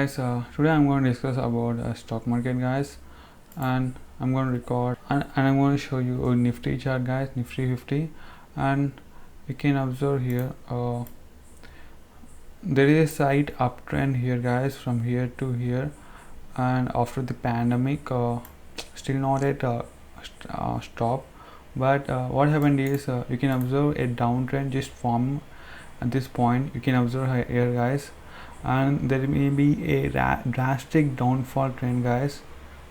Guys, today I'm going to discuss about stock market, guys, and I'm going to record and I'm going to show you a Nifty chart, guys, Nifty 50, and you can observe here there is a slight uptrend here, guys, from here to here, and after the pandemic, still not at stop, but what happened is you can observe a downtrend just form at this point. You can observe here, guys, and there may be a drastic downfall trend, guys,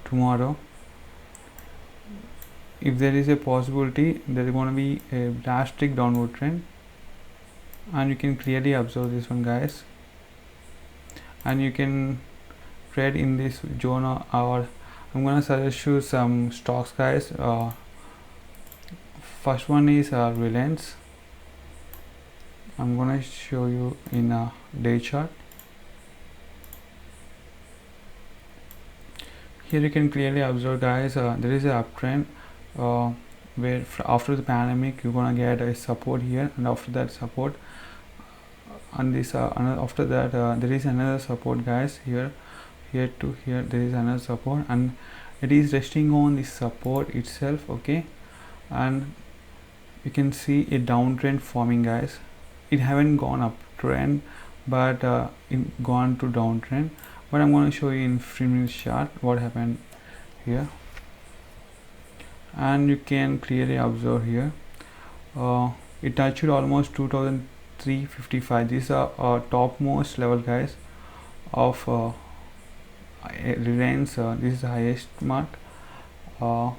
tomorrow. If there is a possibility, there is going to be a drastic downward trend, and you can clearly observe this one, guys, and you can trade in this zone. Or I'm going to suggest you some stocks, guys. First one is Reliance. I'm going to show you in a day chart. Here you can clearly observe, guys, there is a uptrend where after the pandemic you're gonna get a support here, and after that support on this after that there is another support, guys, here to here there is another support, and it is resting on this support itself. Okay, and you can see a downtrend forming, guys. It haven't gone up trend, but it gone to downtrend. But I'm going to show you in 3 minutes chart what happened here, and you can clearly observe here it touched almost 2355. These are topmost level, guys, of Reliance. This is the highest mark, and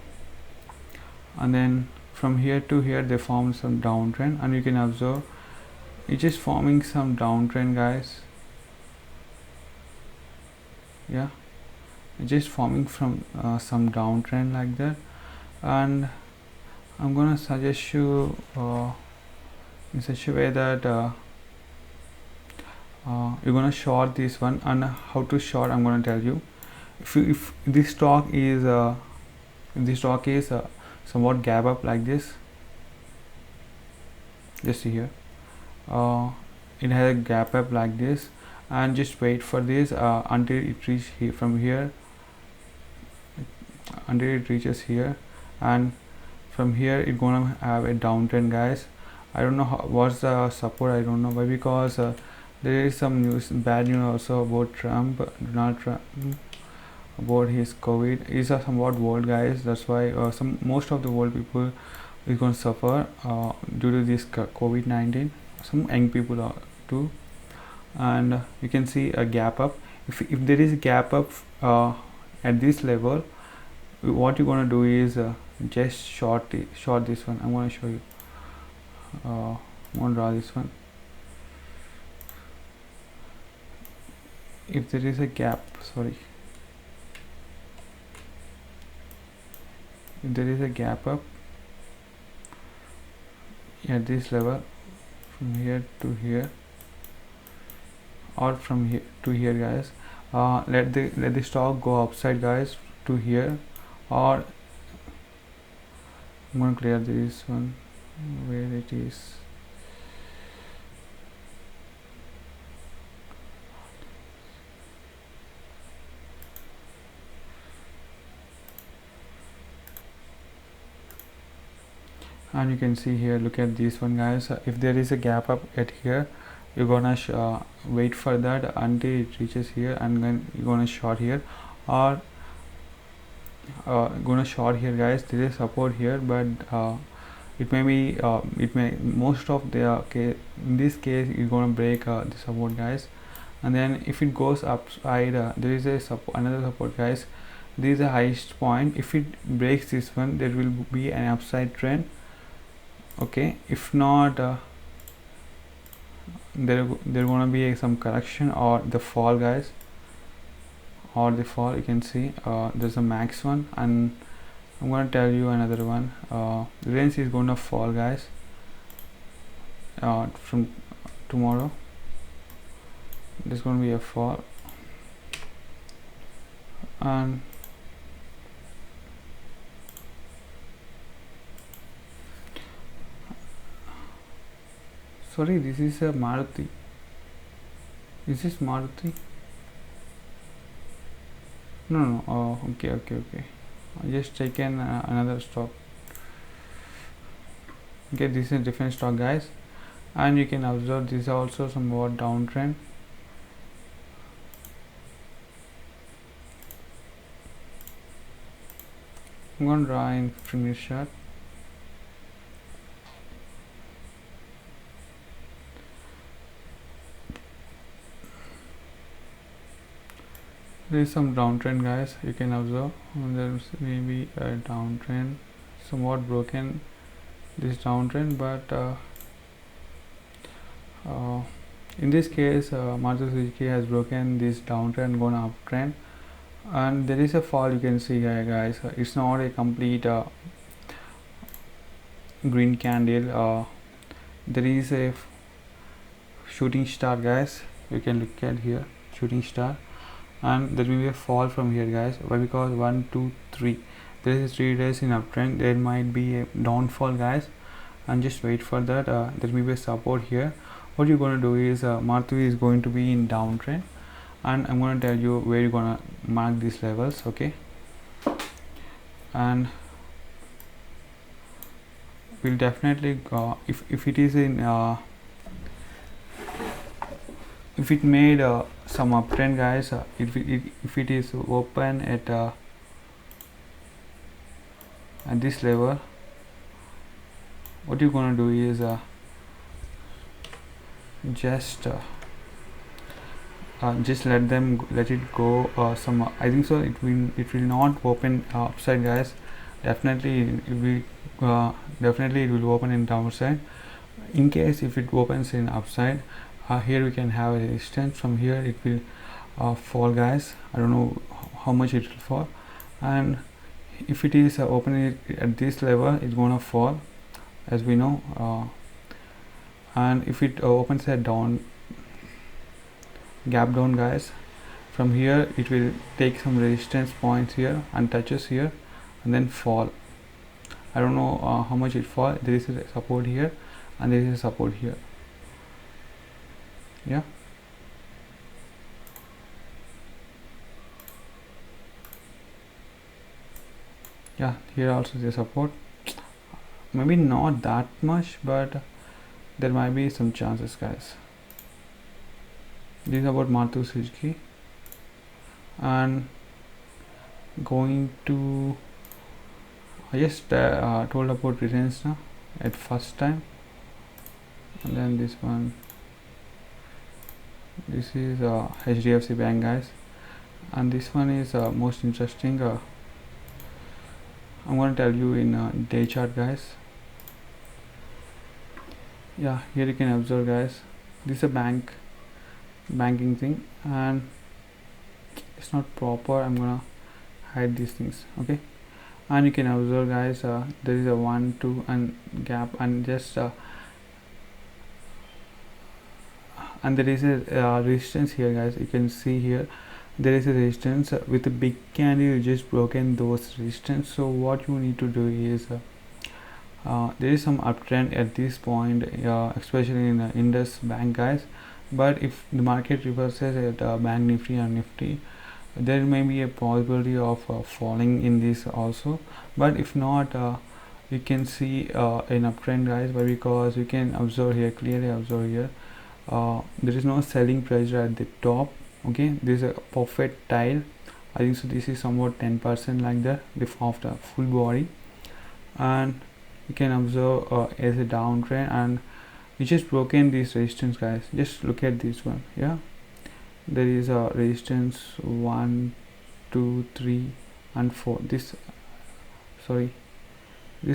then from here to here they formed some downtrend, and you can observe it's just forming some downtrend, guys. Yeah, just forming from some downtrend like that, and I'm gonna suggest you in such a way that you're gonna short this one. And how to short, I'm gonna tell you. If this stock is somewhat gap up like this, just see here, it has a gap up like this, and just wait for this until it reaches here, from here until it reaches here, and from here it's gonna have a downtrend, guys. I don't know what's the support, I don't know why, because there is some bad news also about Donald Trump, about his COVID. Is a somewhat world, guys. That's why most of the world people is going to suffer due to this COVID-19. Some young people too, and you can see a gap up. If there is a gap up at this level, what you're going to do is just short this one. I'm going to show you. I'm going to draw this one. If there is a gap, sorry, if there is a gap up at this level, from here to here, or from here to here, guys, let the stock go upside, guys, to here, or I'm going to clear this one where it is. And you can see here, look at this one, guys. If there is a gap up at here, you're gonna wait for that until it reaches here, and then you're gonna short here, or gonna short here, guys. There is support here, but it may be most of the in this case you're gonna break the support, guys. And then if it goes upside, there is a another support, guys. This is the highest point. If it breaks this one, there will be an upside trend. Okay, if not, there gonna be some correction or the fall, guys, or the fall. You can see there's a max one, and I'm gonna tell you another one. The range is gonna fall, guys, from tomorrow. There's gonna be a fall, and sorry, this is a Maruti. Is this Maruti? No, okay. I just taken another stock. Okay, this is a different stock, guys, and you can observe this is also somewhat downtrend. I'm going to draw in 15-minute chart. There is some downtrend, guys, you can observe. There's maybe a downtrend, somewhat broken this downtrend, but in this case Maruti Suzuki has broken this downtrend, gone uptrend, and there is a fall, you can see here, guys. It's not a complete green candle. There is a shooting star, guys. You can look at here, shooting star, and there will be a fall from here, guys. Why? Because 1 2 3, there is 3 days in uptrend, there might be a downfall, guys, and just wait for that. There will be a support here. What you're going to do is Maruti is going to be in downtrend, and I'm going to tell you where you're going to mark these levels, okay? And we'll definitely if it is in if it made some uptrend, guys, if it is open at this level, what you're gonna do is just let it go. I think so it will not open upside, guys. Definitely it will open in downside. In case if it opens in upside, here we can have a resistance. From here it will fall, guys. I don't know how much it will fall, and if it is opening at this level, it's gonna fall, as we know. And if it opens a down gap down, guys, from here it will take some resistance points here and touches here and then fall. I don't know how much it fall. There is a support here and there is a support here. Yeah, here also is a support. Maybe not that much, but there might be some chances, guys. This is about Maruti Suzuki. And going to, I just told about Reliance now at first time, and then this one, this is HDFC Bank, guys, and this one is most interesting. I'm going to tell you in day chart, guys. Yeah, here you can observe, guys, this is a banking thing, and it's not proper. I'm gonna hide these things, okay? And you can observe, guys, there is a 1 2 and gap, and just and there is a resistance here, guys. You can see here there is a resistance with a big candle. You just broken those resistance. So what you need to do is there is some uptrend at this point, especially in Indus Bank, guys. But if the market reverses at Bank Nifty and Nifty, there may be a possibility of falling in this also. But if not, you can see an uptrend, guys. But because you can observe here, clearly observe here, there is no selling pressure at the top, okay? This is a perfect tile. I think so this is somewhat 10% like that of the full body, and you can observe as a downtrend, and we just broken this resistance, guys. Just look at this one. Yeah, there is a resistance 1 2 3 and 4. This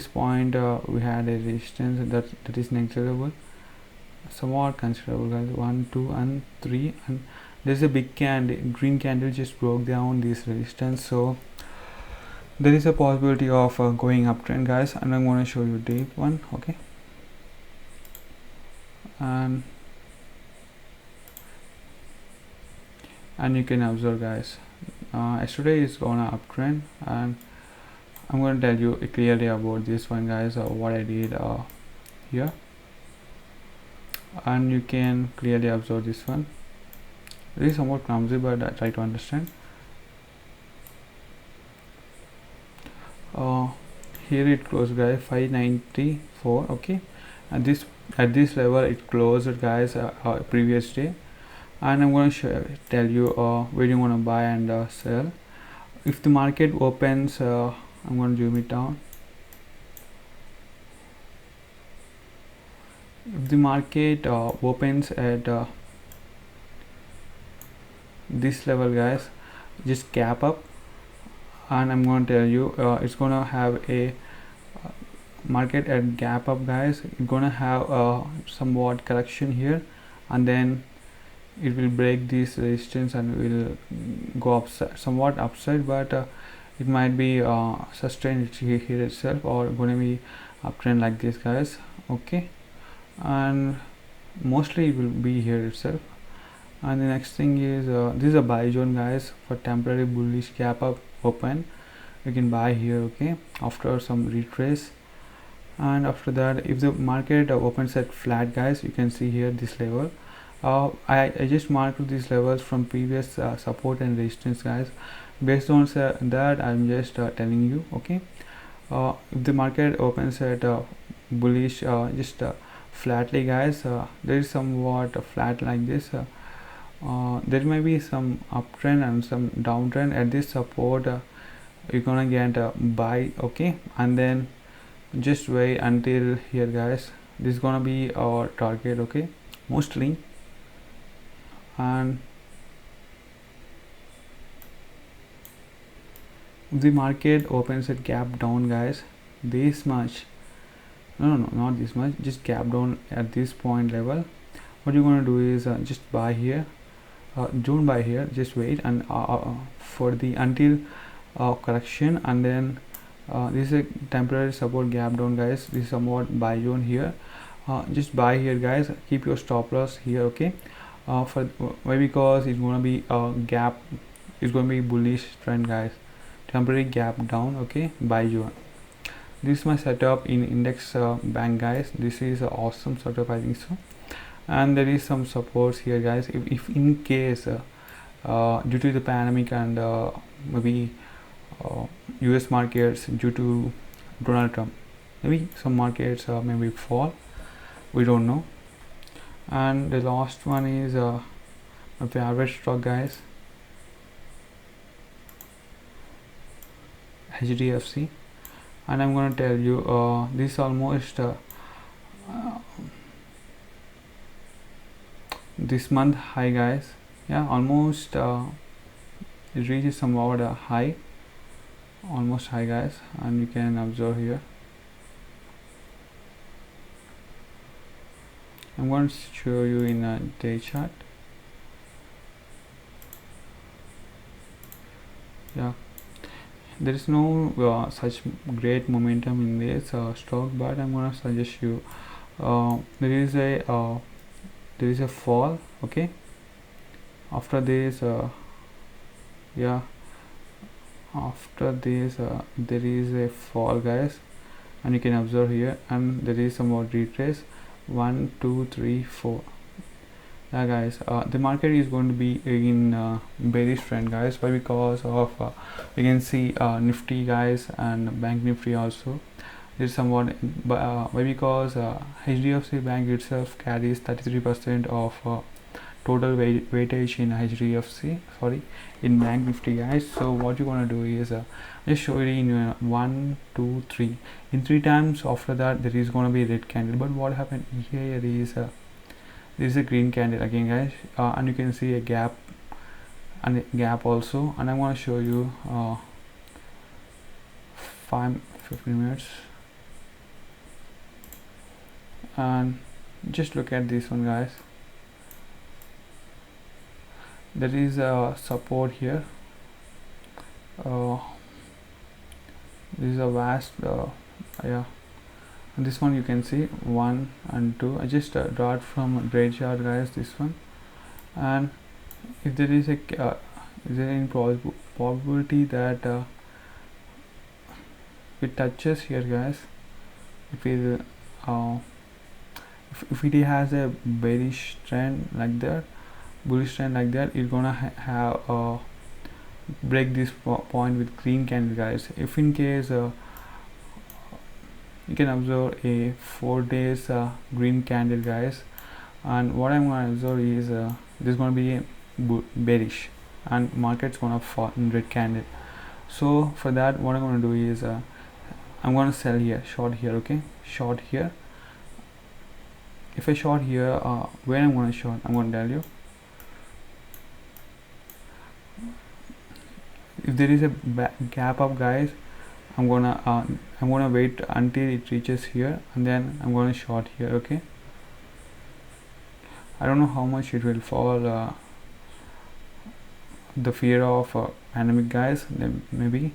point we had a resistance that is negligible, somewhat considerable, guys. 1 2 and 3, and there's a big candle, green candle just broke down this resistance. So there is a possibility of going uptrend, guys, and I'm going to show you day one, okay? And you can observe, guys, yesterday is gonna uptrend, and I'm going to tell you clearly about this one, guys, what I did here, and you can clearly observe this one. It is somewhat clumsy, but I try to understand. uh, here it closed guys 594. okay, at this level it closed guys previous day. And I'm going to tell you where you want to buy and sell. If the market opens, I'm going to zoom it down. If the market opens at this level guys, just gap up, and I'm going to tell you it's gonna have a market at gap up guys. It's gonna have somewhat correction here, and then it will break this resistance and will go upside, somewhat upside, but it might be sustained here itself, or going to be uptrend like this guys. Okay, and mostly it will be here itself. And the next thing is this is a buy zone guys for temporary bullish gap up open. You can buy here, okay, after some retrace. And after that, if the market opens at flat guys, you can see here this level. I just marked these levels from previous support and resistance guys. Based on that, I'm just telling you, okay, if the market opens at bullish just flatly guys, there is somewhat flat like this, there may be some uptrend and some downtrend. At this support you're gonna get a buy, okay, and then just wait until here guys. This is gonna be our target, okay, mostly. And if the market opens at gap down guys, this much, no, not this much, just gap down at this point level, what you're going to do is just buy here, don't buy here, just wait and for the until correction. And then this is a temporary support gap down guys. This is somewhat buy zone here, just buy here guys. Keep your stop loss here, okay, for why, because it's going to be a gap, it's going to be bullish trend guys, temporary gap down, okay, buy zone. This is my setup in index bank guys. This is an awesome setup, I think so. And there is some supports here guys. If in case due to the pandemic and maybe US markets due to Donald Trump, maybe some markets maybe fall, we don't know. And the last one is my favorite stock guys, HDFC. And I'm going to tell you this almost this month high guys, yeah, almost it reaches somewhat a high, almost high guys, and you can observe here. I'm going to show you in a day chart. Yeah, there is no such great momentum in this stock, but I'm going to suggest you there is a fall, okay, after this yeah, after this there is a fall guys, and you can observe here, and there is some more retrace, 1 2 3 4. Yeah guys, the market is going to be in bearish trend guys. Why? Because of you can see Nifty guys and Bank Nifty also is somewhat why? Because HDFC Bank itself carries 33% of total weightage in HDFC, sorry, in Bank Nifty guys. So what you want to do is just show it in 1 2 3, in 3 times. After that there is going to be red candle, but what happened here is there is a green candle again guys, and you can see a gap and a gap also. And I want to show you 15 minutes, and just look at this one guys. There is a support here, this is a vast yeah, and this one you can see 1 and 2. I just draw it from a gray chart guys, this one. And if there is a is there any probability that it touches here guys, if it if it has a bearish trend like that, bullish trend like that, it's gonna have break this point with green candle guys. If in case you can observe a 4 days green candle, guys. And what I'm going to observe is this is going to be a bearish and market's going to fall in red candle. So for that, what I'm going to do is I'm going to sell here, short here. Okay, short here. If I short here, where I'm going to short, I'm going to tell you. If there is a gap up, guys, I'm gonna wait until it reaches here, and then I'm gonna short here. Okay, I don't know how much it will fall. The fear of pandemic, guys, then maybe.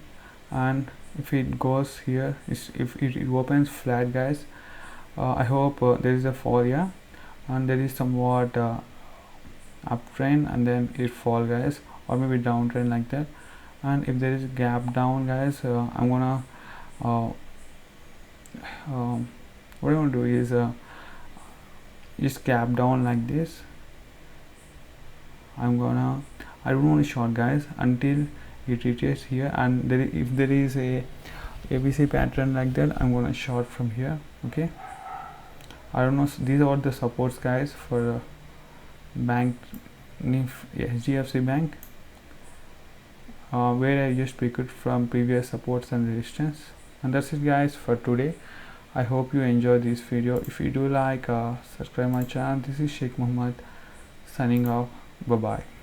And if it goes here, if it opens flat, guys, I hope there is a fall, yeah, and there is somewhat uptrend and then it fall, guys, or maybe downtrend like that. And if there is a gap down, guys, I'm gonna what I'm gonna do is just gap down like this. I don't want to short, guys, until it reaches here, and if there is a ABC pattern like that, I'm gonna short from here. Okay, I don't know, these are the supports, guys, for bank HDFC Bank, where I just picked it from previous supports and resistance. And that's it, guys, for today. I hope you enjoyed this video. If you do like, subscribe my channel. This is Sheikh Muhammad signing off. Bye bye.